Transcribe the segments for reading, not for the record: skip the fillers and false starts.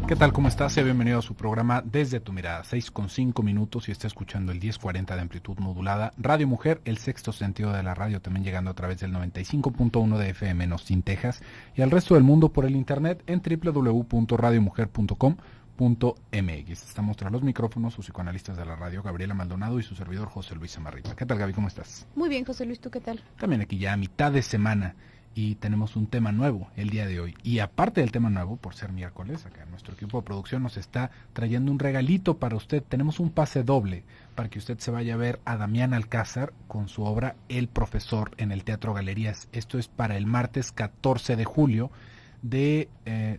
¿Qué tal? ¿Cómo estás? Sea bienvenido a su programa Desde tu Mirada, 6:05 y está escuchando el 1040 de amplitud modulada. Radio Mujer, el sexto sentido de la radio, también llegando a través del 95.1 de FM en Austin, Texas, y al resto del mundo por el internet en www.radiomujer.com.mx. Estamos tras los micrófonos, sus psicoanalistas de la radio, Gabriela Maldonado y su servidor José Luis Amarripa. ¿Qué tal, Gaby? ¿Cómo estás? Muy bien, José Luis, ¿tú qué tal? También aquí ya a mitad de semana. Y tenemos un tema nuevo el día de hoy. Y aparte del tema nuevo, por ser miércoles, acá nuestro equipo de producción nos está trayendo un regalito para usted. Tenemos un pase doble para que usted se vaya a ver a Damián Alcázar con su obra El Profesor en el Teatro Galerías. Esto es para el martes 14 de julio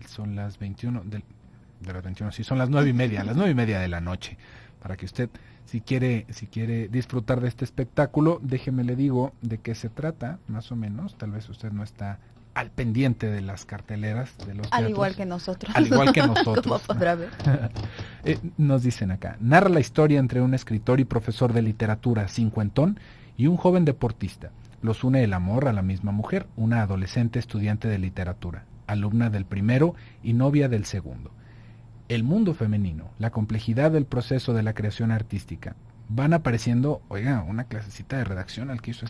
son las 21, de las 21, sí, son las 9:30, las 9:30 de la noche. Para que usted, si quiere disfrutar de este espectáculo, déjeme le digo de qué se trata, más o menos. Tal vez usted no está al pendiente de las carteleras de los teatros. Al igual que nosotros. Al igual que nosotros. ¿Cómo podrá ver? Nos dicen acá, narra la historia entre un escritor y profesor de literatura cincuentón y un joven deportista. Los une el amor a la misma mujer, una adolescente estudiante de literatura, alumna del primero y novia del segundo. El mundo femenino, la complejidad del proceso de la creación artística, van apareciendo, oiga, una clasecita de redacción al que hizo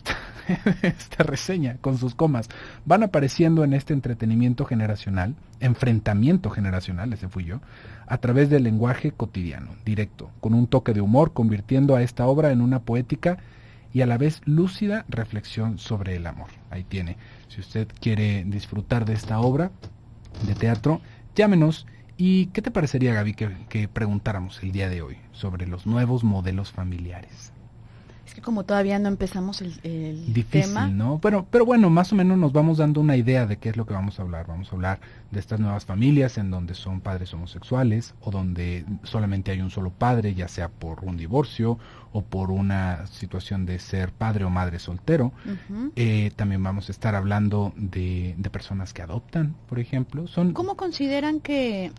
esta reseña con sus comas, van apareciendo en este enfrentamiento generacional, ese fui yo, a través del lenguaje cotidiano, directo, con un toque de humor, convirtiendo a esta obra en una poética y a la vez lúcida reflexión sobre el amor. Ahí tiene, si usted quiere disfrutar de esta obra de teatro, llámenos. ¿Y qué te parecería, Gaby, que preguntáramos el día de hoy sobre los nuevos modelos familiares? Es que como todavía no empezamos el Difícil, tema, ¿no? Pero bueno, más o menos nos vamos dando una idea de qué es lo que vamos a hablar. Vamos a hablar de estas nuevas familias en donde son padres homosexuales o donde solamente hay un solo padre, ya sea por un divorcio o por una situación de ser padre o madre soltero. uh-huh. También vamos a estar hablando de personas que adoptan, por ejemplo. ¿Cómo consideran que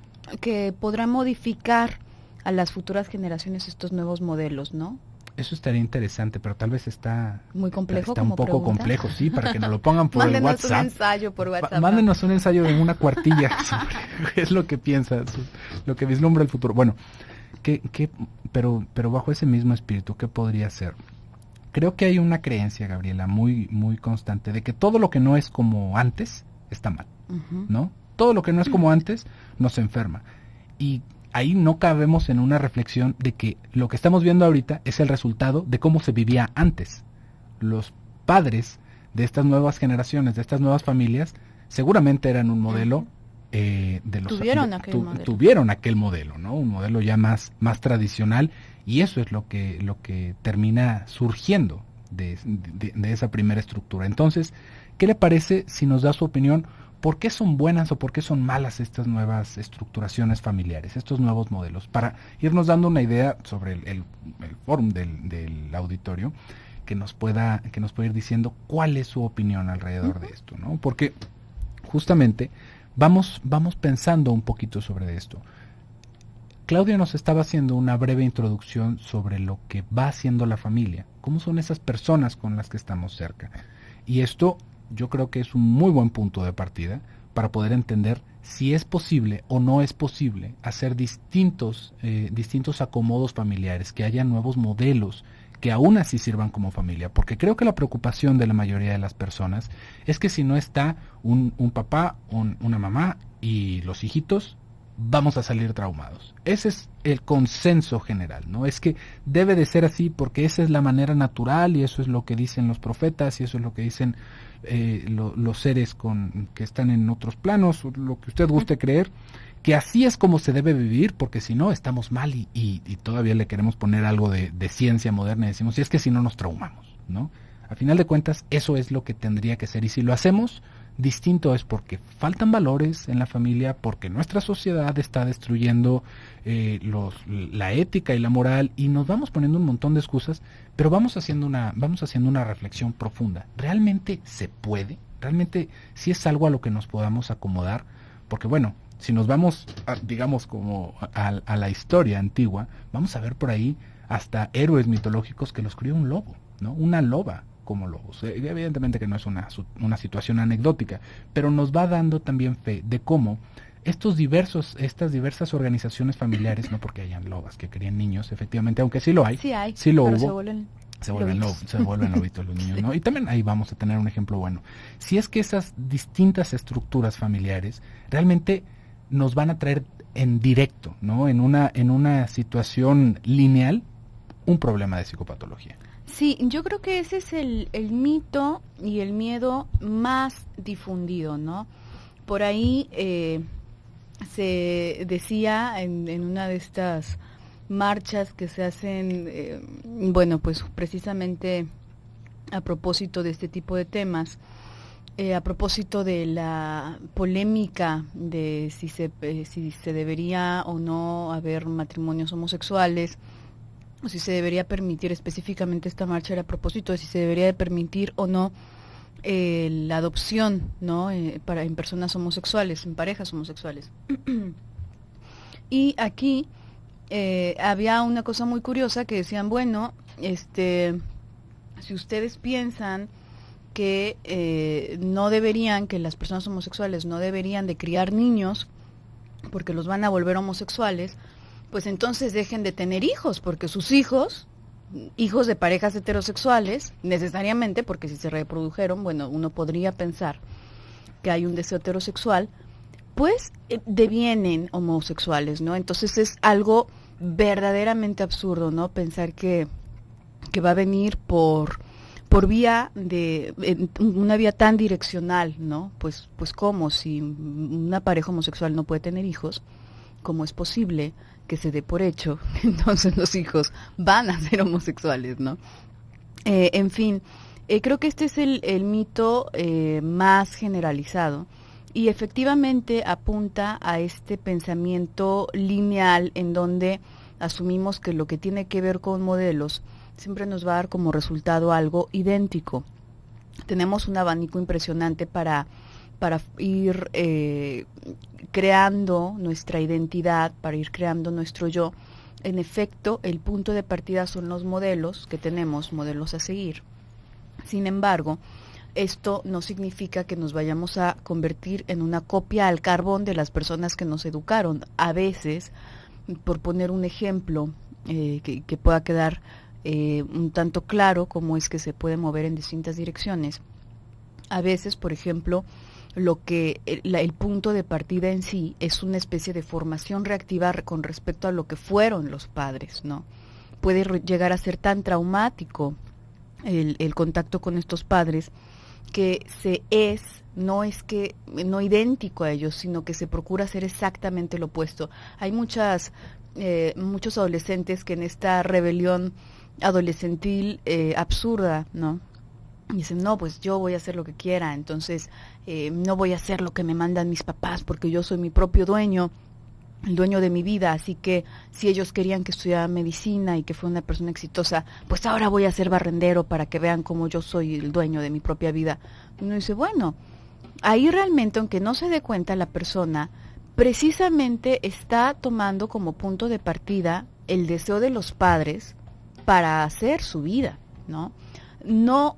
podrán modificar a las futuras generaciones estos nuevos modelos, no? Eso estaría interesante, pero tal vez está muy complejo. Está un poco pregunta. complejo, sí, para que nos lo pongan por el WhatsApp. Mándenos un ensayo por WhatsApp. Mándenos un ensayo de una cuartilla sobre qué es lo que piensa, lo que vislumbra el futuro. Bueno, pero bajo ese mismo espíritu, ¿qué podría ser? Creo que hay una creencia, Gabriela, muy, muy constante, de que todo lo que no es como antes está mal, uh-huh. ¿no? Todo lo que no es como antes nos enferma. Y ahí no cabemos en una reflexión de que lo que estamos viendo ahorita es el resultado de cómo se vivía antes. Los padres de estas nuevas generaciones, de estas nuevas familias, seguramente eran un modelo tuvieron aquel modelo, ¿no? Un modelo ya más tradicional, y eso es lo que termina surgiendo de esa primera estructura. Entonces, ¿qué le parece si nos da su opinión? ¿Por qué son buenas o por qué son malas estas nuevas estructuraciones familiares, estos nuevos modelos? Para irnos dando una idea sobre el fórum del auditorio, que nos pueda ir diciendo cuál es su opinión alrededor de esto, ¿no? Porque justamente vamos pensando un poquito sobre esto. Claudia nos estaba haciendo una breve introducción sobre lo que va haciendo la familia, cómo son esas personas con las que estamos cerca. Y esto yo creo que es un muy buen punto de partida para poder entender si es posible o no es posible hacer distintos acomodos familiares, que haya nuevos modelos que aún así sirvan como familia, porque creo que la preocupación de la mayoría de las personas es que si no está un papá, una mamá y los hijitos, vamos a salir traumados. Ese es el consenso general, ¿no? Es que debe de ser así porque esa es la manera natural y eso es lo que dicen los profetas y eso es lo que dicen los seres que están en otros planos, lo que usted guste creer, que así es como se debe vivir, porque si no estamos mal y todavía le queremos poner algo de ciencia moderna y decimos, y es que si no nos traumamos, ¿no? A final de cuentas, eso es lo que tendría que ser, y si lo hacemos distinto es porque faltan valores en la familia, porque nuestra sociedad está destruyendo la ética y la moral, y nos vamos poniendo un montón de excusas, pero vamos haciendo una reflexión profunda. ¿Realmente se puede? ¿Realmente sí es algo a lo que nos podamos acomodar? Porque bueno, si nos vamos, digamos, como a la historia antigua, vamos a ver por ahí hasta héroes mitológicos que los crió un lobo, ¿no? Una loba como lobos. Evidentemente que no es una situación anecdótica, pero nos va dando también fe de cómo estas diversas organizaciones familiares, no porque hayan lobas que crían niños, efectivamente, aunque sí lo hay, sí lo pero hubo, se vuelven lobitos los niños, ¿no? Y también ahí vamos a tener un ejemplo bueno. Si es que esas distintas estructuras familiares realmente nos van a traer en directo, ¿no? En una situación lineal, un problema de psicopatología. Sí, yo creo que ese es el mito y el miedo más difundido, ¿no? Por ahí se decía en una de estas marchas que se hacen, bueno, pues precisamente a propósito de este tipo de temas, a propósito de la polémica de si se debería o no haber matrimonios homosexuales, o si se debería permitir, específicamente esta marcha era a propósito de si se debería de permitir o no la adopción, ¿no? En personas homosexuales, en parejas homosexuales. Y aquí había una cosa muy curiosa que decían, bueno, si ustedes piensan que no deberían, que las personas homosexuales no deberían de criar niños porque los van a volver homosexuales, pues entonces dejen de tener hijos, porque sus hijos de parejas heterosexuales, necesariamente, porque si se reprodujeron, bueno, uno podría pensar que hay un deseo heterosexual, pues devienen homosexuales, ¿no? Entonces es algo verdaderamente absurdo, ¿no? Pensar que va a venir por vía una vía tan direccional, ¿no? Pues cómo, si una pareja homosexual no puede tener hijos, ¿cómo es posible que se dé por hecho entonces los hijos van a ser homosexuales, ¿no? En fin, creo que este es el mito más generalizado y efectivamente apunta a este pensamiento lineal en donde asumimos que lo que tiene que ver con modelos siempre nos va a dar como resultado algo idéntico. Tenemos un abanico impresionante para ir creando nuestra identidad, para ir creando nuestro yo. En efecto, el punto de partida son los modelos que tenemos, modelos a seguir. Sin embargo, esto no significa que nos vayamos a convertir en una copia al carbón de las personas que nos educaron. A veces, por poner un ejemplo que pueda quedar un tanto claro cómo es que se puede mover en distintas direcciones, a veces, por ejemplo, el punto de partida en sí es una especie de formación reactiva con respecto a lo que fueron los padres, ¿no? Puede llegar a ser tan traumático el contacto con estos padres que no idéntico a ellos, sino que se procura hacer exactamente lo opuesto. Hay muchos adolescentes que en esta rebelión adolescentil absurda, ¿no? Y dicen, no, pues yo voy a hacer lo que quiera, entonces no voy a hacer lo que me mandan mis papás porque yo soy mi propio dueño, el dueño de mi vida, así que si ellos querían que estudiara medicina y que fuera una persona exitosa, pues ahora voy a ser barrendero para que vean cómo yo soy el dueño de mi propia vida. Y uno dice, bueno, ahí realmente, aunque no se dé cuenta la persona, precisamente está tomando como punto de partida el deseo de los padres para hacer su vida, ¿no? No,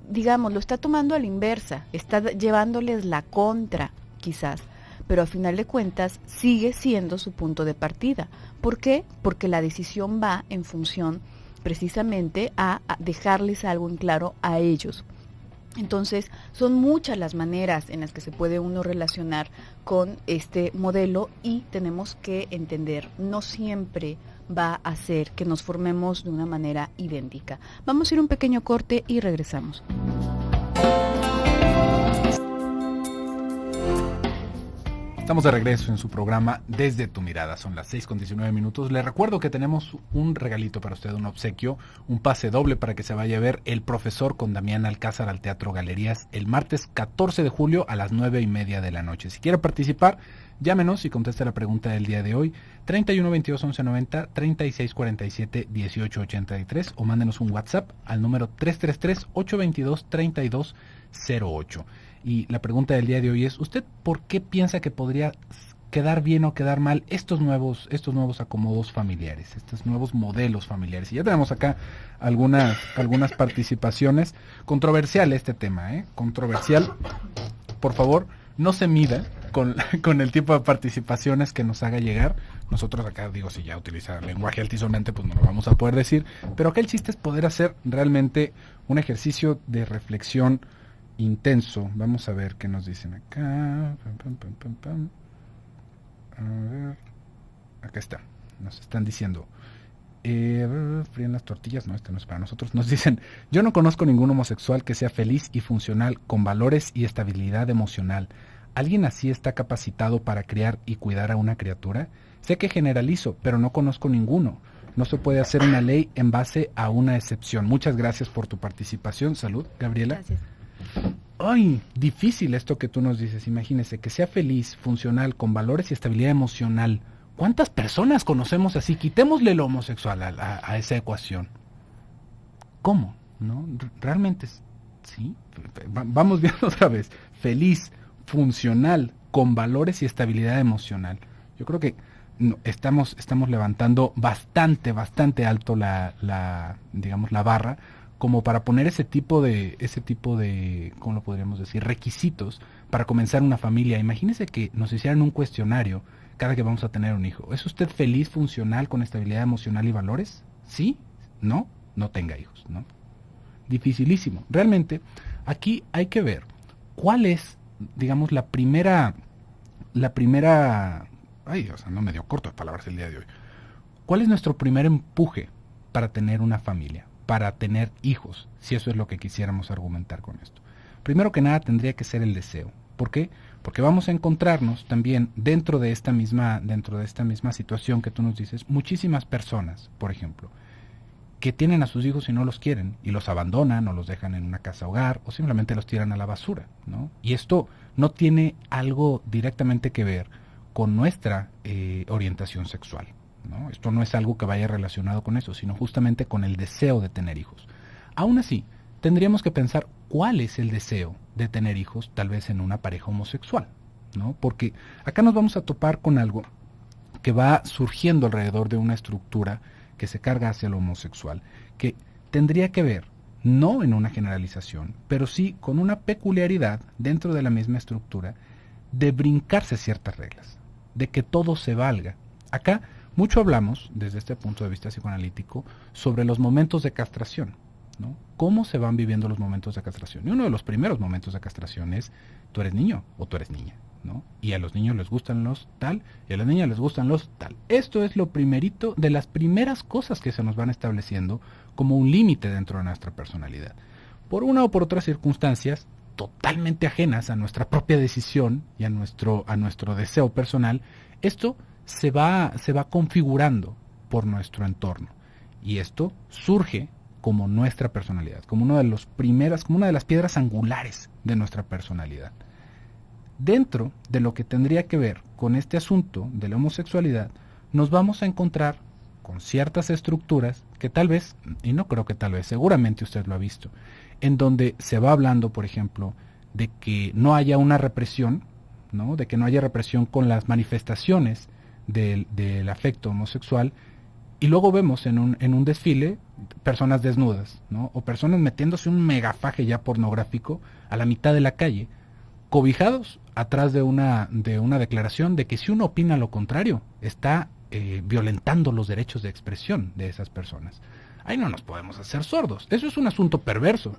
digamos, lo está tomando a la inversa, está llevándoles la contra, quizás, pero a final de cuentas sigue siendo su punto de partida. ¿Por qué? Porque la decisión va en función precisamente a dejarles algo en claro a ellos. Entonces, son muchas las maneras en las que se puede uno relacionar con este modelo y tenemos que entender, no siempre va a hacer que nos formemos de una manera idéntica. Vamos a ir un pequeño corte y regresamos. Estamos de regreso en su programa Desde tu Mirada. Son las 6:19. Les recuerdo que tenemos un regalito para usted, un obsequio, un pase doble para que se vaya a ver El Profesor con Damián Alcázar al Teatro Galerías el martes 14 de julio a las 9:30 de la noche. Si quiere participar, llámenos y conteste la pregunta del día de hoy, 31 22 11 90, 36 47 18 83, o mándenos un WhatsApp al número 333 822 32 08. Y la pregunta del día de hoy es, ¿usted por qué piensa que podría quedar bien o quedar mal estos nuevos acomodos familiares, estos nuevos modelos familiares? Y ya tenemos acá algunas participaciones. Controversial este tema, controversial. Por favor, no se mida con el tipo de participaciones que nos haga llegar. Nosotros acá, digo, si ya utiliza lenguaje altisonante, pues no lo vamos a poder decir, pero acá el chiste es poder hacer realmente un ejercicio de reflexión intenso. Vamos a ver qué nos dicen acá. A ver, acá está. Nos están diciendo, fríen las tortillas, no, este no es para nosotros. Nos dicen, yo no conozco ningún homosexual que sea feliz y funcional, con valores y estabilidad emocional. ¿Alguien así está capacitado para criar y cuidar a una criatura? Sé que generalizo, pero no conozco ninguno. No se puede hacer una ley en base a una excepción. Muchas gracias por tu participación. Salud, Gabriela. Gracias. Ay, difícil esto que tú nos dices. Imagínese que sea feliz, funcional, con valores y estabilidad emocional. ¿Cuántas personas conocemos así? Quitémosle lo homosexual a esa ecuación. ¿Cómo? ¿No? Realmente, sí. Vamos viendo otra vez. Feliz, funcional, con valores y estabilidad emocional. Yo creo que estamos levantando bastante alto digamos, la barra, como para poner ese tipo de, ¿cómo lo podríamos decir? Requisitos para comenzar una familia. Imagínese que nos hicieran un cuestionario cada que vamos a tener un hijo. ¿Es usted feliz, funcional, con estabilidad emocional y valores? ¿Sí? ¿No? No tenga hijos, ¿no? Dificilísimo. Realmente, aquí hay que ver cuál es, digamos, la primera, ay, o sea, no me dio corto de palabras el día de hoy. ¿Cuál es nuestro primer empuje para tener una familia, para tener hijos, si eso es lo que quisiéramos argumentar con esto? Primero que nada tendría que ser el deseo. ¿Por qué? Porque vamos a encontrarnos también dentro de esta misma situación que tú nos dices, muchísimas personas, por ejemplo, que tienen a sus hijos y no los quieren, y los abandonan o los dejan en una casa hogar, o simplemente los tiran a la basura, ¿no? Y esto no tiene algo directamente que ver con nuestra orientación sexual, ¿no? Esto no es algo que vaya relacionado con eso, sino justamente con el deseo de tener hijos. Aún así, tendríamos que pensar cuál es el deseo de tener hijos, tal vez en una pareja homosexual, ¿no? Porque acá nos vamos a topar con algo que va surgiendo alrededor de una estructura que se carga hacia lo homosexual, que tendría que ver, no en una generalización, pero sí con una peculiaridad dentro de la misma estructura, de brincarse ciertas reglas, de que todo se valga. Acá mucho hablamos, desde este punto de vista psicoanalítico, sobre los momentos de castración, ¿no? ¿Cómo se van viviendo los momentos de castración? Y uno de los primeros momentos de castración es, tú eres niño o tú eres niña, ¿no? Y a los niños les gustan los tal, y a las niñas les gustan los tal. Esto es lo primerito, de las primeras cosas que se nos van estableciendo como un límite dentro de nuestra personalidad. Por una o por otras circunstancias, totalmente ajenas a nuestra propia decisión y a nuestro deseo personal, esto se va configurando por nuestro entorno. Y esto surge como nuestra personalidad, como una de las piedras angulares de nuestra personalidad. Dentro de lo que tendría que ver con este asunto de la homosexualidad, nos vamos a encontrar con ciertas estructuras que tal vez, y no creo que tal vez, seguramente usted lo ha visto, en donde se va hablando, por ejemplo, de que no haya una represión, ¿no? De que no haya represión con las manifestaciones del afecto homosexual, y luego vemos en un desfile personas desnudas, ¿no? O personas metiéndose un megafaje ya pornográfico a la mitad de la calle, cobijados atrás de una declaración de que si uno opina lo contrario, está violentando los derechos de expresión de esas personas. Ahí no nos podemos hacer sordos. Eso es un asunto perverso.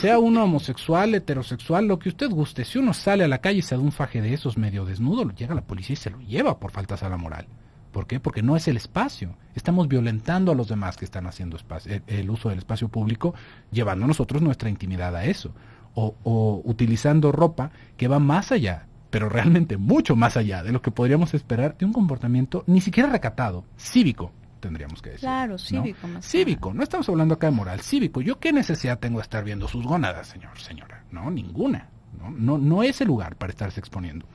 Sea uno homosexual, heterosexual, lo que usted guste. Si uno sale a la calle y se da un faje de esos medio desnudo, llega la policía y se lo lleva por faltas a la moral. ¿Por qué? Porque no es el espacio. Estamos violentando a los demás que están haciendo el uso del espacio público, llevando nosotros nuestra intimidad a eso. O utilizando ropa que va más allá, pero realmente mucho más allá de lo que podríamos esperar de un comportamiento ni siquiera recatado, cívico, tendríamos que decir. Claro, cívico, ¿no? más Cívico, no estamos hablando acá de moral, cívico. ¿Yo qué necesidad tengo de estar viendo sus gónadas, señora? No, ninguna. No es el lugar para estarse exponiendo.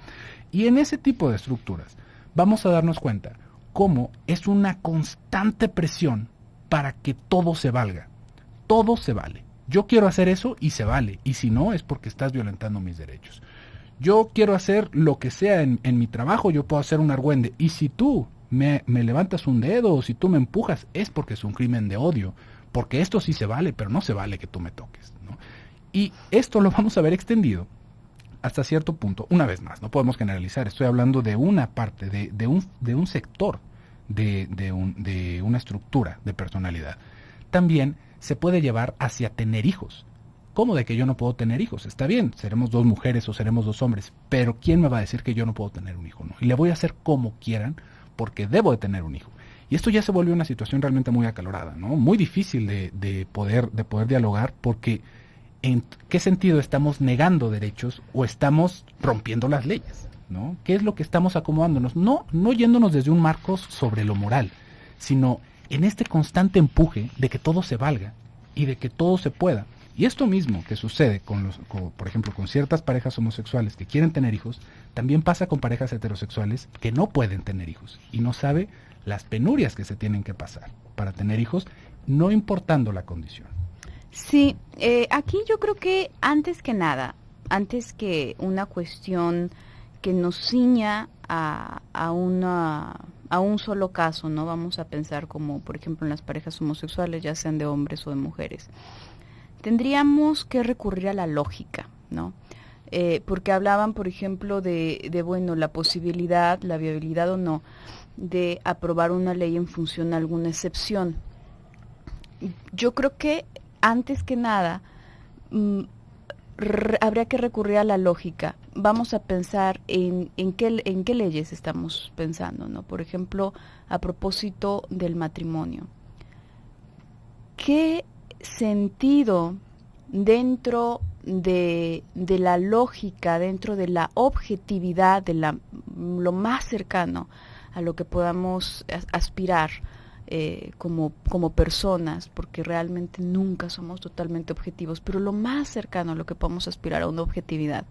Y en ese tipo de estructuras vamos a darnos cuenta cómo es una constante presión para que todo se valga. Todo se vale. Yo quiero hacer eso y se vale. Y si no, es porque estás violentando mis derechos. Yo quiero hacer lo que sea en mi trabajo, yo puedo hacer un argüende. Y si tú me levantas un dedo o si tú me empujas, es porque es un crimen de odio. Porque esto sí se vale, pero no se vale que tú me toques, ¿no? Y esto lo vamos a ver extendido hasta cierto punto, una vez más, no podemos generalizar, estoy hablando de una parte, de un sector de una estructura de personalidad. También se puede llevar hacia tener hijos. ¿Cómo de que yo no puedo tener hijos? Está bien, seremos 2 mujeres o seremos 2 hombres, pero ¿quién me va a decir que yo no puedo tener un hijo? No? Y le voy a hacer como quieran, porque debo de tener un hijo. Y esto ya se volvió una situación realmente muy acalorada, ¿no? Muy difícil de poder dialogar, porque ¿en qué sentido estamos negando derechos o estamos rompiendo las leyes? ¿No? ¿Qué es lo que estamos acomodándonos? No yéndonos desde un marco sobre lo moral, sino en este constante empuje de que todo se valga y de que todo se pueda. Y esto mismo que sucede por ejemplo, con ciertas parejas homosexuales que quieren tener hijos, también pasa con parejas heterosexuales que no pueden tener hijos y no sabe las penurias que se tienen que pasar para tener hijos, no importando la condición. Sí, aquí yo creo que antes que nada, antes que una cuestión que nos ciña a un solo caso, ¿no? Vamos a pensar como, por ejemplo, en las parejas homosexuales, ya sean de hombres o de mujeres. Tendríamos que recurrir a la lógica, ¿no? Porque hablaban, por ejemplo, bueno, la posibilidad, la viabilidad o no, de aprobar una ley en función a alguna excepción. Yo creo que, antes que nada, habría que recurrir a la lógica. Vamos a pensar en qué leyes estamos pensando, ¿no? Por ejemplo, a propósito del matrimonio. ¿Qué sentido dentro de la lógica, dentro de la objetividad, lo más cercano a lo que podamos aspirar como personas, porque realmente nunca somos totalmente objetivos, pero lo más cercano a lo que podamos aspirar a una objetividad?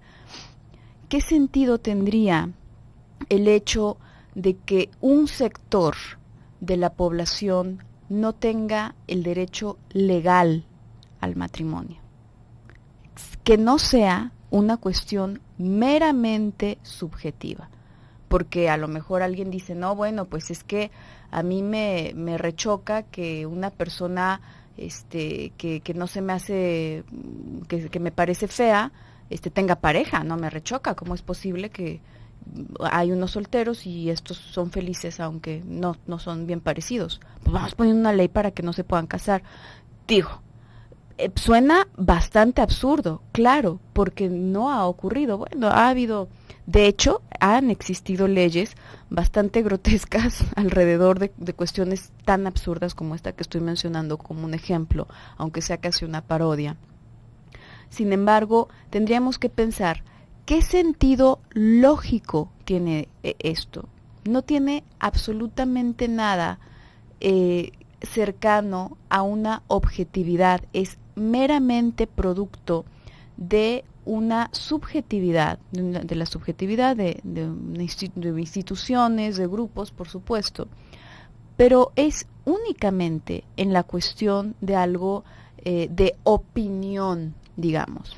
¿Qué sentido tendría el hecho de que un sector de la población no tenga el derecho legal al matrimonio? Que no sea una cuestión meramente subjetiva, porque a lo mejor alguien dice, no, bueno, pues es que a mí me rechoca que una persona que no se me hace, que me parece fea, tenga pareja, no me rechoca. ¿Cómo es posible que hay unos solteros y estos son felices aunque no son bien parecidos? Pues vamos poniendo una ley para que no se puedan casar. Digo, suena bastante absurdo, claro, porque no ha ocurrido. Bueno, ha habido, de hecho, han existido leyes bastante grotescas alrededor de cuestiones tan absurdas como esta que estoy mencionando como un ejemplo, aunque sea casi una parodia. Sin embargo, tendríamos que pensar, ¿qué sentido lógico tiene esto? No tiene absolutamente nada cercano a una objetividad, es meramente producto de una subjetividad, de la subjetividad de instituciones, de grupos, por supuesto, pero es únicamente en la cuestión de algo de opinión, digamos.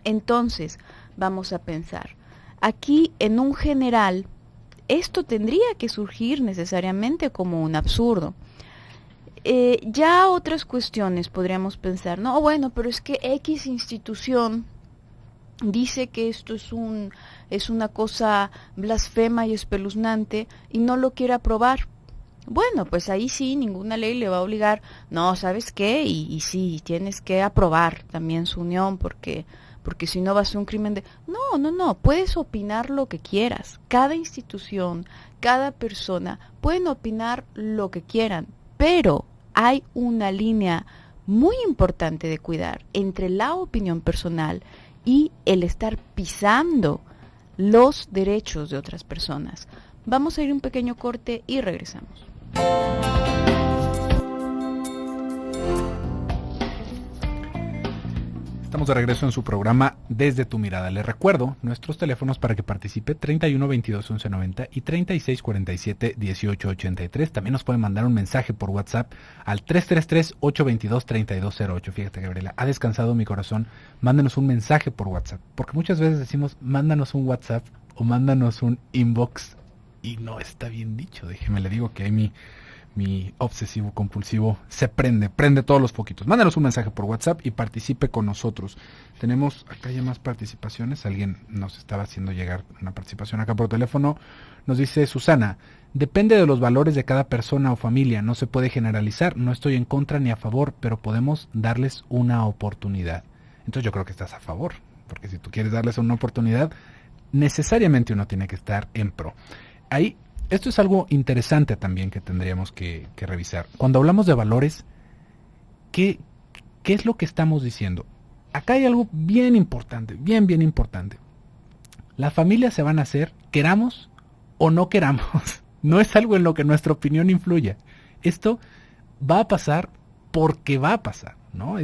Entonces, vamos a pensar, aquí en un general, esto tendría que surgir necesariamente como un absurdo. Ya otras cuestiones podríamos pensar, no, bueno, pero es que X institución dice que esto es una cosa blasfema y espeluznante y no lo quiere aprobar. Bueno, pues ahí sí, ninguna ley le va a obligar, no, ¿sabes qué? Y sí, tienes que aprobar también su unión porque si no va a ser un crimen de... No, puedes opinar lo que quieras. Cada institución, cada persona, pueden opinar lo que quieran, pero hay una línea muy importante de cuidar entre la opinión personal y el estar pisando los derechos de otras personas. Vamos a ir a un pequeño corte y regresamos. Estamos de regreso en su programa Desde tu Mirada. Les recuerdo nuestros teléfonos para que participe: 31 22 11 90 y 36 47 18 83. También nos pueden mandar un mensaje por WhatsApp al 333 822 3208. Fíjate, Gabriela, ha descansado mi corazón. Mándenos un mensaje por WhatsApp, porque muchas veces decimos mándanos un WhatsApp o mándanos un inbox y no está bien dicho. Déjeme le digo que ahí mi mi obsesivo compulsivo se prende todos los poquitos. Mándanos un mensaje por WhatsApp y participe con nosotros. Tenemos acá ya más participaciones. Alguien nos estaba haciendo llegar una participación acá por teléfono. Nos dice Susana: depende de los valores de cada persona o familia, no se puede generalizar. No estoy en contra ni a favor, pero podemos darles una oportunidad. Entonces yo creo que estás a favor, porque si tú quieres darles una oportunidad, necesariamente uno tiene que estar en pro. Ahí, esto es algo interesante también que tendríamos que revisar. Cuando hablamos de valores, ¿qué es lo que estamos diciendo? Acá hay algo bien importante, bien importante. Las familias se van a hacer, queramos o no queramos. No es algo en lo que nuestra opinión influya. Esto va a pasar porque va a pasar, ¿no?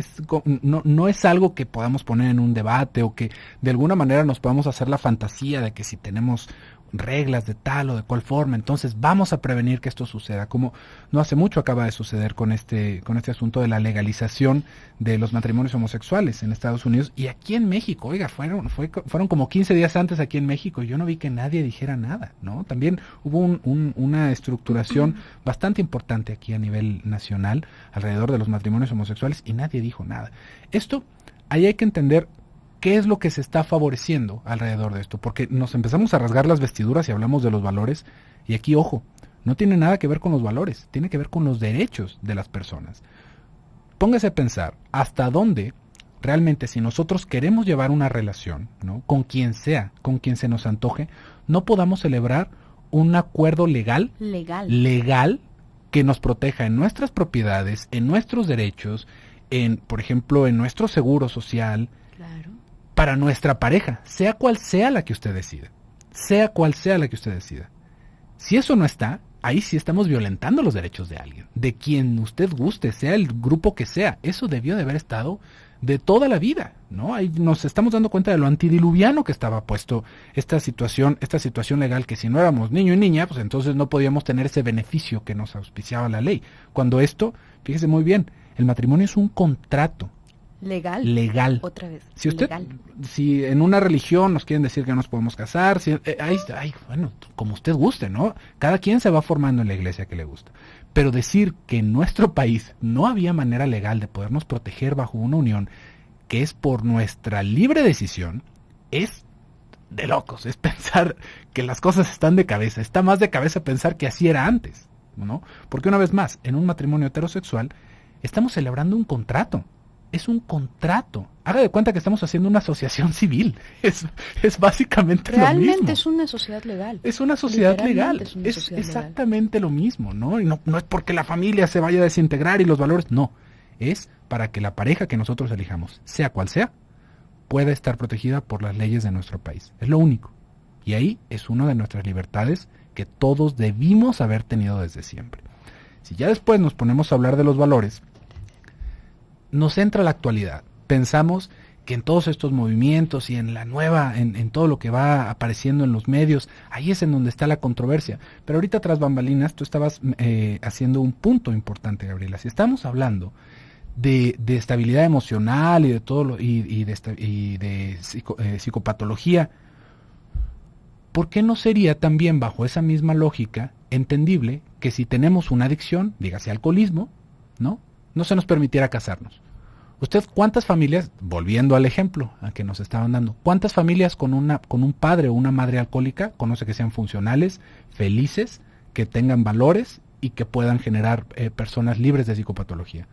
No es algo que podamos poner en un debate o que de alguna manera nos podamos hacer la fantasía de que si tenemos reglas de tal o de cual forma, entonces vamos a prevenir que esto suceda, como no hace mucho acaba de suceder con este asunto de la legalización de los matrimonios homosexuales en Estados Unidos y aquí en México. Oiga, fueron como 15 días antes aquí en México y yo no vi que nadie dijera nada, ¿no? También hubo una estructuración bastante importante aquí a nivel nacional alrededor de los matrimonios homosexuales y nadie dijo nada. Esto, ahí hay que entender ¿qué es lo que se está favoreciendo alrededor de esto? Porque nos empezamos a rasgar las vestiduras y hablamos de los valores. Y aquí, ojo, no tiene nada que ver con los valores, tiene que ver con los derechos de las personas. Póngase a pensar hasta dónde realmente si nosotros queremos llevar una relación, ¿no?, con quien sea, con quien se nos antoje, no podamos celebrar un acuerdo legal que nos proteja en nuestras propiedades, en nuestros derechos, por ejemplo, en nuestro seguro social. Claro. Para nuestra pareja, sea cual sea la que usted decida. Si eso no está, ahí sí estamos violentando los derechos de alguien, de quien usted guste, sea el grupo que sea. Eso debió de haber estado de toda la vida, ¿no? Ahí nos estamos dando cuenta de lo antidiluviano que estaba puesto esta situación legal, que si no éramos niño y niña, pues entonces no podíamos tener ese beneficio que nos auspiciaba la ley. Cuando esto, fíjese muy bien, el matrimonio es un contrato. Legal. Otra vez. Si en una religión nos quieren decir que no nos podemos casar, bueno, como usted guste, ¿no? Cada quien se va formando en la iglesia que le gusta. Pero decir que en nuestro país no había manera legal de podernos proteger bajo una unión que es por nuestra libre decisión, es de locos. Es pensar que las cosas están de cabeza. Está más de cabeza pensar que así era antes, ¿no? Porque una vez más, en un matrimonio heterosexual, estamos celebrando un contrato. Es un contrato. Haga de cuenta que estamos haciendo una asociación civil. Es básicamente lo mismo. Realmente es una sociedad legal. Es una sociedad legal. Es exactamente lo mismo, ¿no? Y no es porque la familia se vaya a desintegrar y los valores. No. Es para que la pareja que nosotros elijamos, sea cual sea, pueda estar protegida por las leyes de nuestro país. Es lo único. Y ahí es una de nuestras libertades que todos debimos haber tenido desde siempre. Si ya después nos ponemos a hablar de los valores, nos entra la actualidad. Pensamos que en todos estos movimientos y en en todo lo que va apareciendo en los medios, ahí es en donde está la controversia. Pero ahorita tras bambalinas, tú estabas haciendo un punto importante, Gabriela. Si estamos hablando de estabilidad emocional y de todo de psicopatología, ¿por qué no sería también bajo esa misma lógica entendible que si tenemos una adicción, dígase alcoholismo, ¿no?, no se nos permitiera casarnos? ¿Usted cuántas familias, volviendo al ejemplo a que nos estaban dando, cuántas familias con un padre o una madre alcohólica conoce que sean funcionales, felices, que tengan valores y que puedan generar personas libres de psicopatología?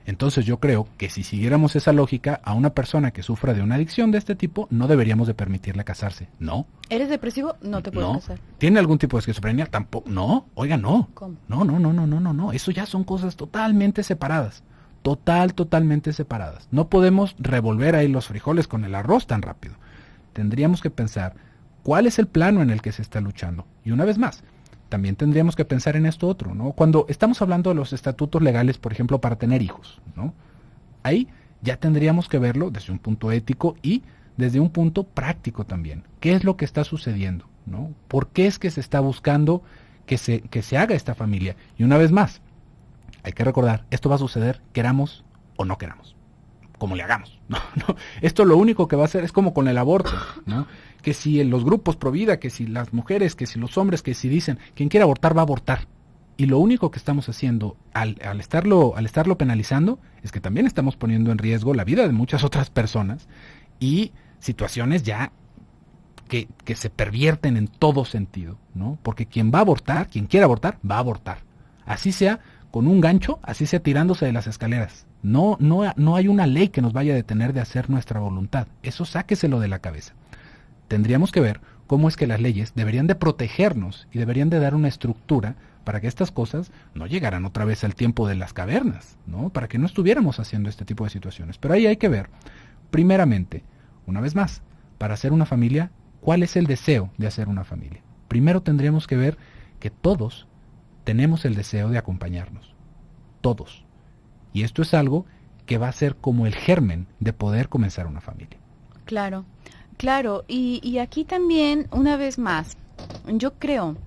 Entonces yo creo que si siguiéramos esa lógica, a una persona que sufra de una adicción de este tipo, no deberíamos de permitirle casarse. No. ¿Eres depresivo? No te puedes casar. ¿Tiene algún tipo de esquizofrenia? Tampoco. No. Oiga, no. ¿Cómo? No. Eso ya son cosas totalmente separadas. Totalmente separadas. No podemos revolver ahí los frijoles con el arroz tan rápido. Tendríamos que pensar cuál es el plano en el que se está luchando. Y una vez más, también tendríamos que pensar en esto otro, ¿no? Cuando estamos hablando de los estatutos legales, por ejemplo, para tener hijos, ¿no? Ahí ya tendríamos que verlo desde un punto ético y desde un punto práctico también. ¿Qué es lo que está sucediendo, ¿no? ¿Por qué es que se está buscando que se haga esta familia? Y una vez más, hay que recordar, esto va a suceder queramos o no queramos, como le hagamos. No. Esto lo único que va a hacer es como con el aborto, ¿no? Que si los grupos pro vida, que si las mujeres, que si los hombres, que si dicen quien quiera abortar va a abortar. Y lo único que estamos haciendo al estarlo penalizando es que también estamos poniendo en riesgo la vida de muchas otras personas y situaciones ya que se pervierten en todo sentido, ¿no? Porque quien quiera abortar, va a abortar. Así sea con un gancho, así sea tirándose de las escaleras. No hay una ley que nos vaya a detener de hacer nuestra voluntad. Eso sáqueselo de la cabeza. Tendríamos que ver cómo es que las leyes deberían de protegernos y deberían de dar una estructura para que estas cosas no llegaran otra vez al tiempo de las cavernas, ¿no? Para que no estuviéramos haciendo este tipo de situaciones. Pero ahí hay que ver, primeramente, una vez más, para hacer una familia, ¿cuál es el deseo de hacer una familia? Primero tendríamos que ver que todos tenemos el deseo de acompañarnos. Todos. Y esto es algo que va a ser como el germen de poder comenzar una familia. Claro, claro. Y aquí también, una vez más, yo creo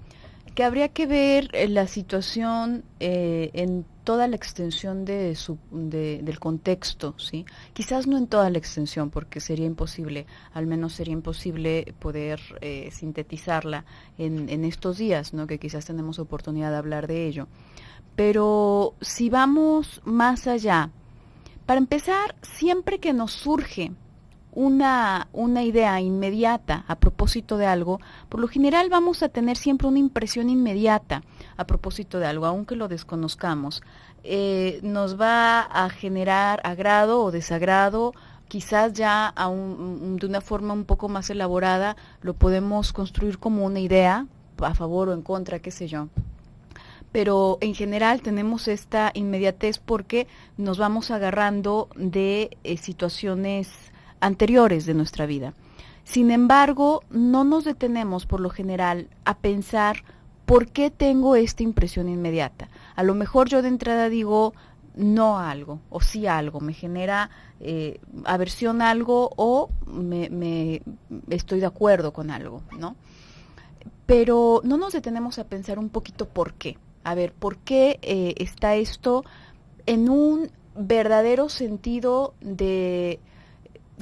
que habría que ver la situación en toda la extensión del contexto, ¿sí? Quizás no en toda la extensión, porque sería imposible, al menos sería imposible poder sintetizarla en estos días, ¿no? Que quizás tenemos oportunidad de hablar de ello. Pero si vamos más allá, para empezar, siempre que nos surge una idea inmediata a propósito de algo, por lo general vamos a tener siempre una impresión inmediata a propósito de algo, aunque lo desconozcamos. Nos va a generar agrado o desagrado, quizás ya de una forma un poco más elaborada lo podemos construir como una idea, a favor o en contra, qué sé yo. Pero en general tenemos esta inmediatez porque nos vamos agarrando de situaciones anteriores de nuestra vida. Sin embargo, no nos detenemos por lo general a pensar por qué tengo esta impresión inmediata. A lo mejor yo de entrada digo no a algo o sí a algo, me genera aversión a algo o me estoy de acuerdo con algo, ¿no? Pero no nos detenemos a pensar un poquito por qué. A ver, ¿por qué está esto en un verdadero sentido de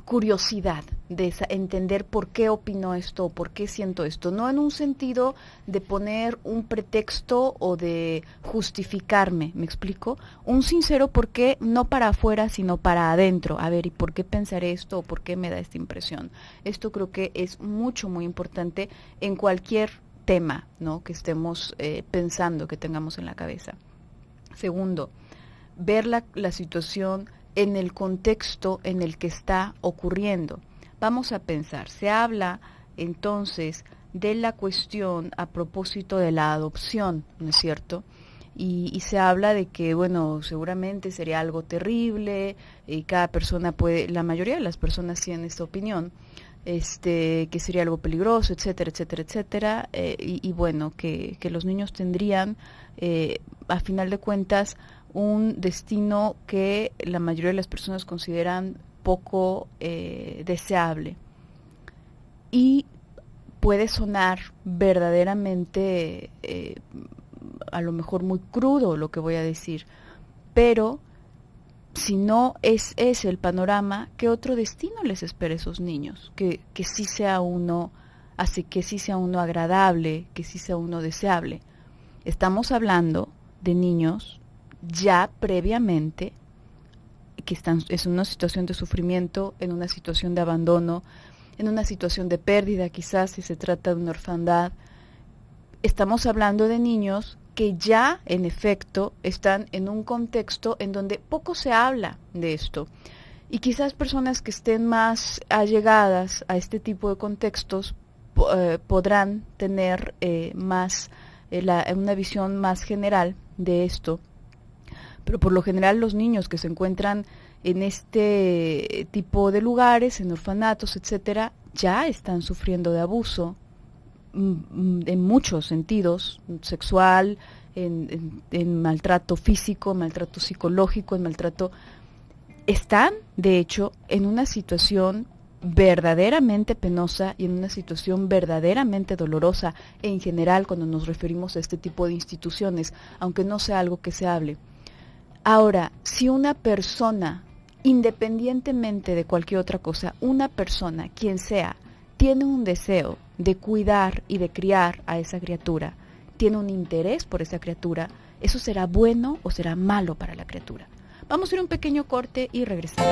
curiosidad, de entender por qué opino esto, por qué siento esto, no en un sentido de poner un pretexto o de justificarme, ¿me explico? Un sincero por qué, no para afuera, sino para adentro. A ver, ¿y por qué pensar esto o por qué me da esta impresión? Esto creo que es muy importante en cualquier tema, ¿no? Que estemos pensando, que tengamos en la cabeza. Segundo, ver la situación en el contexto en el que está ocurriendo. Vamos a pensar, se habla entonces de la cuestión a propósito de la adopción, ¿no es cierto? Y se habla de que, bueno, seguramente sería algo terrible, y cada persona la mayoría de las personas tienen esta opinión, que sería algo peligroso, etcétera, etcétera, etcétera, y bueno, que los niños tendrían, a final de cuentas, un destino que la mayoría de las personas consideran poco deseable. Y puede sonar verdaderamente, a lo mejor muy crudo lo que voy a decir, pero si no es ese el panorama, ¿qué otro destino les espera a esos niños? Que sí sea uno, que sí sea uno agradable, que sí sea uno deseable. Estamos hablando de niños ya previamente que es una situación de sufrimiento, en una situación de abandono, en una situación de pérdida, quizás si se trata de una orfandad. Estamos hablando de niños que ya en efecto están en un contexto en donde poco se habla de esto. Y quizás personas que estén más allegadas a este tipo de contextos podrán tener una visión más general de esto. Pero por lo general los niños que se encuentran en este tipo de lugares, en orfanatos, etcétera, ya están sufriendo de abuso en muchos sentidos, sexual, en maltrato físico, maltrato psicológico, están de hecho en una situación verdaderamente penosa y en una situación verdaderamente dolorosa en general cuando nos referimos a este tipo de instituciones, aunque no sea algo que se hable. Ahora, si una persona, independientemente de cualquier otra cosa, una persona, quien sea, tiene un deseo de cuidar y de criar a esa criatura, tiene un interés por esa criatura, ¿eso será bueno o será malo para la criatura? Vamos a ir a un pequeño corte y regresamos.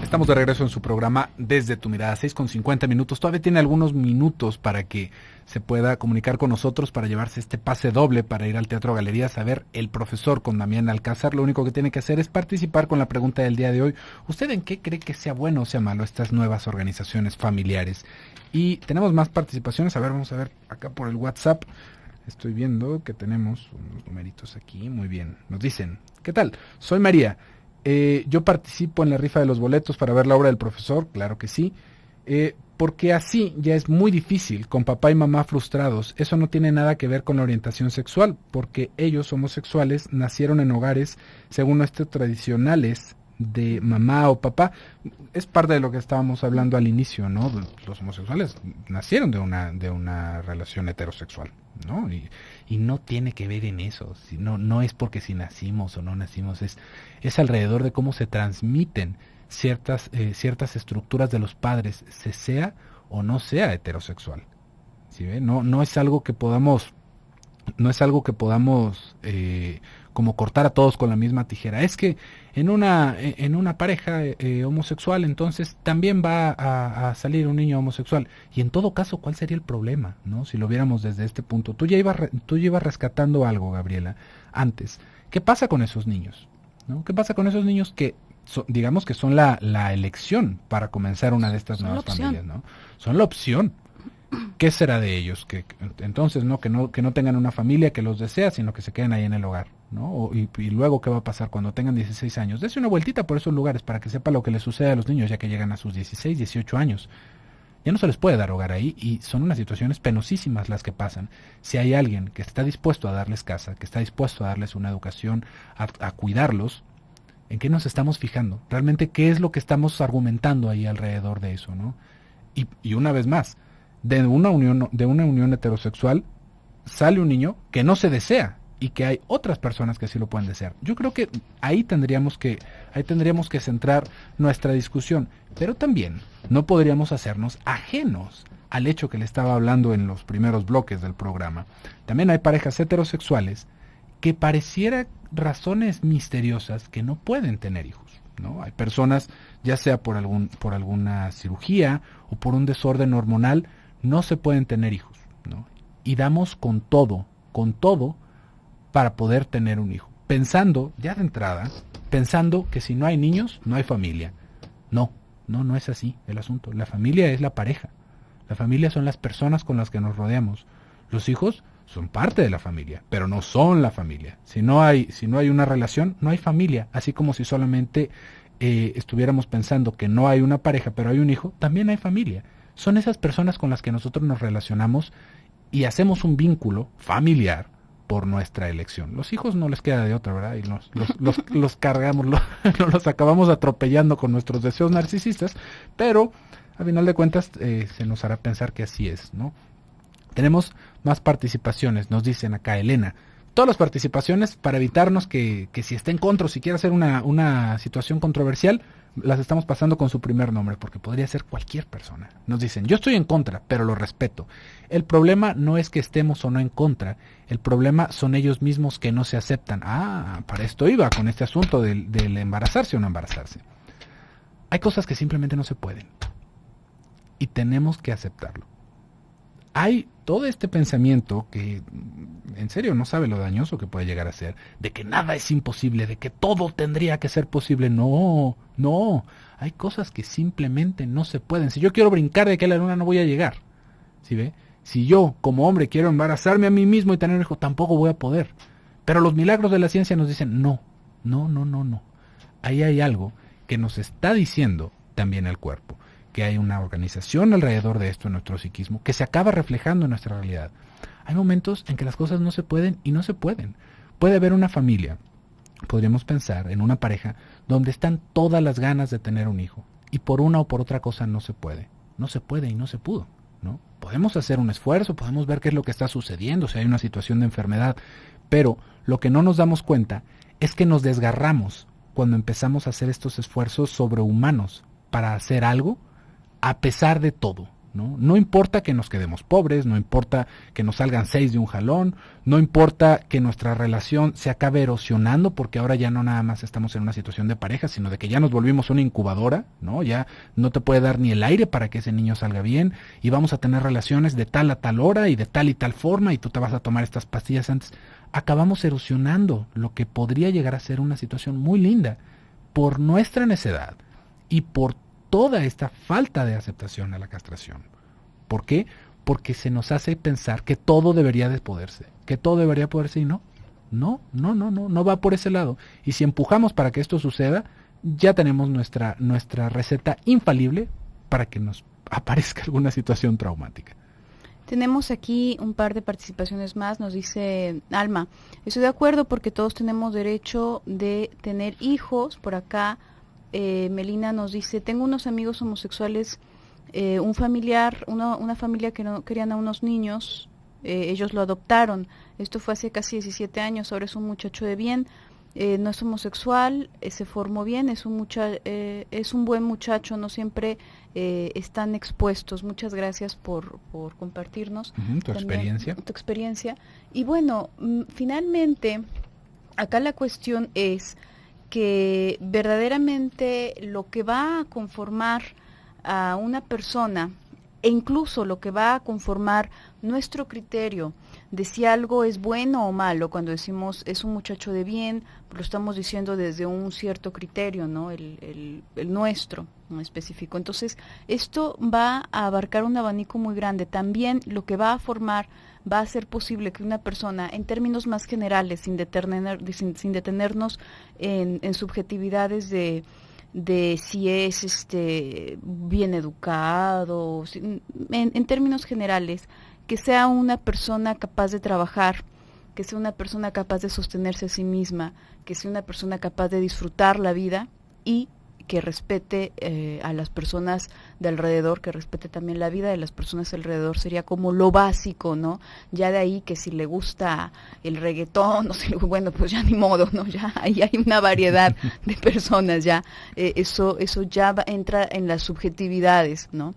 Estamos de regreso en su programa Desde tu Mirada, 6:50. Todavía tiene algunos minutos para que se pueda comunicar con nosotros, para llevarse este pase doble para ir al Teatro Galerías a ver El Profesor con Damián Alcázar. Lo único que tiene que hacer es participar con la pregunta del día de hoy. ¿Usted en qué cree que sea bueno o sea malo estas nuevas organizaciones familiares? Y tenemos más participaciones. A ver, vamos a ver acá por el WhatsApp. Estoy viendo que tenemos unos numeritos aquí. Muy bien. Nos dicen, ¿qué tal? Soy María. Yo participo en la rifa de los boletos para ver la obra del Profesor, claro que sí, porque así ya es muy difícil, con papá y mamá frustrados. Eso no tiene nada que ver con la orientación sexual, porque ellos homosexuales nacieron en hogares, según nuestros tradicionales, de mamá o papá. Es parte de lo que estábamos hablando al inicio, ¿no? Los homosexuales nacieron de una relación heterosexual, ¿no? Y no tiene que ver en eso, no es porque si nacimos o no nacimos, es alrededor de cómo se transmiten ciertas estructuras de los padres, se sea o no sea heterosexual. ¿Sí ve? No es algo que podamos como cortar a todos con la misma tijera. Es que en una pareja homosexual, entonces también va a salir un niño homosexual. Y en todo caso, ¿cuál sería el problema, ¿no? Si lo viéramos desde este punto. Tú ya ibas rescatando algo, Gabriela, antes. ¿Qué pasa con esos niños? ¿No? ¿Qué pasa con esos niños que digamos que son la elección para comenzar una de estas nuevas familias, ¿no? Son la opción. ¿Qué será de ellos? Que entonces que no tengan una familia que los desea, sino que se queden ahí en el hogar, ¿no? Y luego, ¿qué va a pasar cuando tengan 16 años? Dese una vueltita por esos lugares para que sepa lo que les sucede a los niños ya que llegan a sus 16, 18 años. Ya no se les puede dar hogar ahí y son unas situaciones penosísimas las que pasan. Si hay alguien que está dispuesto a darles casa, que está dispuesto a darles una educación, a cuidarlos, ¿en qué nos estamos fijando? Realmente, ¿qué es lo que estamos argumentando ahí alrededor de eso, ¿no? Y una vez más, de una unión heterosexual sale un niño que no se desea y que hay otras personas que sí lo pueden desear. Yo creo que ahí tendríamos que centrar nuestra discusión, pero también no podríamos hacernos ajenos al hecho que le estaba hablando en los primeros bloques del programa. También hay parejas heterosexuales que pareciera razones misteriosas que no pueden tener hijos, ¿no? Hay personas, ya sea por alguna cirugía o por un desorden hormonal, no se pueden tener hijos, ¿no? Y damos con todo para poder tener un hijo. Pensando, ya de entrada, que si no hay niños, no hay familia. No es así el asunto. La familia es la pareja. La familia son las personas con las que nos rodeamos. Los hijos son parte de la familia, pero no son la familia. Si no hay una relación, no hay familia. Así como si solamente estuviéramos pensando que no hay una pareja, pero hay un hijo, también hay familia. Son esas personas con las que nosotros nos relacionamos y hacemos un vínculo familiar por nuestra elección. Los hijos no les queda de otra, ¿verdad? Y los cargamos, los acabamos atropellando con nuestros deseos narcisistas, pero a final de cuentas se nos hará pensar que así es, ¿no? Tenemos más participaciones, nos dicen acá Elena. Todas las participaciones para evitarnos que si está en contra o si quiere hacer una situación controversial, las estamos pasando con su primer nombre, porque podría ser cualquier persona. Nos dicen, yo estoy en contra, pero lo respeto. El problema no es que estemos o no en contra, el problema son ellos mismos que no se aceptan. Para esto iba con este asunto del embarazarse o no embarazarse. Hay cosas que simplemente no se pueden, y tenemos que aceptarlo. Hay todo este pensamiento que en serio no sabe lo dañoso que puede llegar a ser, de que nada es imposible, de que todo tendría que ser posible. No, hay cosas que simplemente no se pueden. Si yo quiero brincar de aquí a la luna, no voy a llegar. ¿Sí ve? Si yo como hombre quiero embarazarme a mí mismo y tener un hijo, tampoco voy a poder. Pero los milagros de la ciencia nos dicen no. Ahí hay algo que nos está diciendo también el cuerpo, que hay una organización alrededor de esto en nuestro psiquismo que se acaba reflejando en nuestra realidad. Hay momentos en que las cosas no se pueden y no se pueden. Puede haber una familia, podríamos pensar en una pareja donde están todas las ganas de tener un hijo y por una o por otra cosa no se puede y no se pudo, ¿no? Podemos hacer un esfuerzo, podemos ver qué es lo que está sucediendo, si hay una situación de enfermedad, pero lo que no nos damos cuenta es que nos desgarramos cuando empezamos a hacer estos esfuerzos sobrehumanos para hacer algo a pesar de todo, ¿no? No importa que nos quedemos pobres, no importa que nos salgan 6 de un jalón, no importa que nuestra relación se acabe erosionando, porque ahora ya no nada más estamos en una situación de pareja, sino de que ya nos volvimos una incubadora, ¿no? Ya no te puede dar ni el aire para que ese niño salga bien, y vamos a tener relaciones de tal a tal hora y de tal y tal forma, y tú te vas a tomar estas pastillas antes. Acabamos erosionando lo que podría llegar a ser una situación muy linda por nuestra necedad y por toda esta falta de aceptación a la castración. ¿Por qué? Porque se nos hace pensar que todo debería de poderse, y no va por ese lado. Y si empujamos para que esto suceda, ya tenemos nuestra receta infalible para que nos aparezca alguna situación traumática. Tenemos aquí un par de participaciones más. Nos dice Alma, estoy de acuerdo porque todos tenemos derecho de tener hijos. Por acá Melina nos dice, tengo unos amigos homosexuales, un familiar, una familia que no querían a unos niños, ellos lo adoptaron. Esto fue hace casi 17 años, ahora es un muchacho de bien, no es homosexual, se formó bien, es un buen muchacho, no siempre están expuestos. Muchas gracias por compartirnos tu experiencia. Y bueno, finalmente, acá la cuestión es que verdaderamente lo que va a conformar a una persona, e incluso lo que va a conformar nuestro criterio de si algo es bueno o malo, cuando decimos es un muchacho de bien, lo estamos diciendo desde un cierto criterio, ¿no? El nuestro, en específico. Entonces, esto va a abarcar un abanico muy grande. También lo que va a formar va a ser posible que una persona, en términos más generales, sin detenernos en subjetividades de si es bien educado, en términos generales, que sea una persona capaz de trabajar, que sea una persona capaz de sostenerse a sí misma, que sea una persona capaz de disfrutar la vida y que respete a las personas de alrededor, que respete también la vida de las personas alrededor, sería como lo básico, ¿no? Ya de ahí que si le gusta el reggaetón, bueno, pues ya ni modo, ¿no? Ya ahí hay una variedad de personas, ya eso ya entra en las subjetividades, ¿no?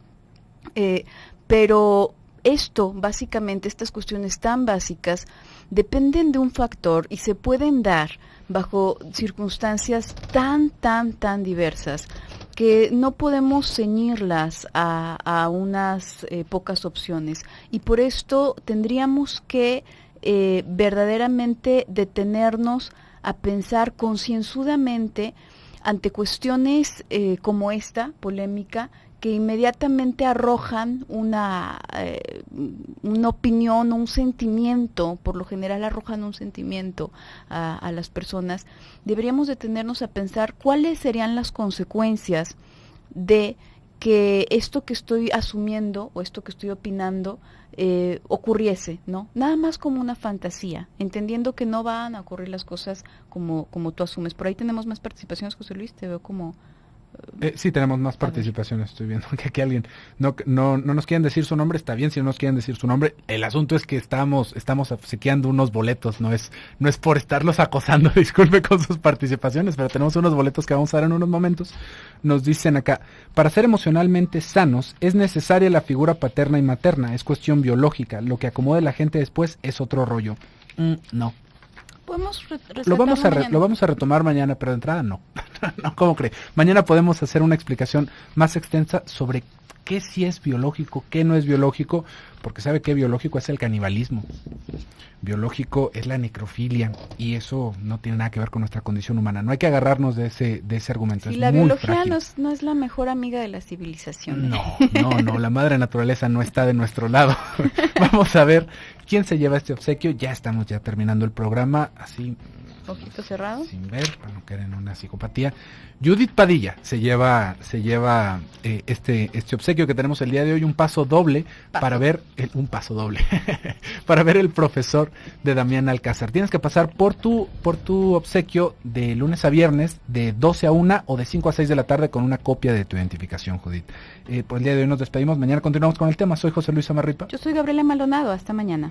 Pero esto, básicamente, estas cuestiones tan básicas, dependen de un factor y se pueden dar bajo circunstancias tan diversas que no podemos ceñirlas a unas pocas opciones. Y por esto tendríamos que verdaderamente detenernos a pensar concienzudamente ante cuestiones como esta, polémica, que inmediatamente arrojan una opinión o un sentimiento, por lo general arrojan un sentimiento a las personas. Deberíamos detenernos a pensar cuáles serían las consecuencias de que esto que estoy asumiendo o esto que estoy opinando ocurriese, ¿no? Nada más como una fantasía, entendiendo que no van a ocurrir las cosas como tú asumes. Por ahí tenemos más participaciones, José Luis, te veo como... Sí, tenemos más participaciones, estoy viendo que aquí alguien no nos quieren decir su nombre, está bien si no nos quieren decir su nombre, el asunto es que estamos obsequiando unos boletos, no es por estarlos acosando, disculpe con sus participaciones, pero tenemos unos boletos que vamos a dar en unos momentos. Nos dicen acá, para ser emocionalmente sanos es necesaria la figura paterna y materna, es cuestión biológica, lo que acomode la gente después es otro rollo. No. Lo vamos a retomar mañana, pero de entrada no. No, ¿cómo cree? Mañana podemos hacer una explicación más extensa sobre qué sí es biológico, qué no es biológico, porque sabe que biológico es el canibalismo, biológico es la necrofilia, y eso no tiene nada que ver con nuestra condición humana. No hay que agarrarnos de ese argumento. Sí, es la muy biología frágil. no es la mejor amiga de la civilización. No, la madre naturaleza no está de nuestro lado. Vamos a ver quién se lleva este obsequio. Ya estamos terminando el programa, así... Ojito cerrado. Sin ver, para no caer en una psicopatía. Judith Padilla se lleva este obsequio que tenemos el día de hoy, un paso doble para ver para ver El Profesor de Damián Alcázar. Tienes que pasar por tu obsequio de lunes a viernes de 12 a 1 o de 5 a 6 de la tarde con una copia de tu identificación, Judith. Por el día de hoy nos despedimos, mañana continuamos con el tema. Soy José Luis Amarripa. Yo soy Gabriela Maldonado, hasta mañana.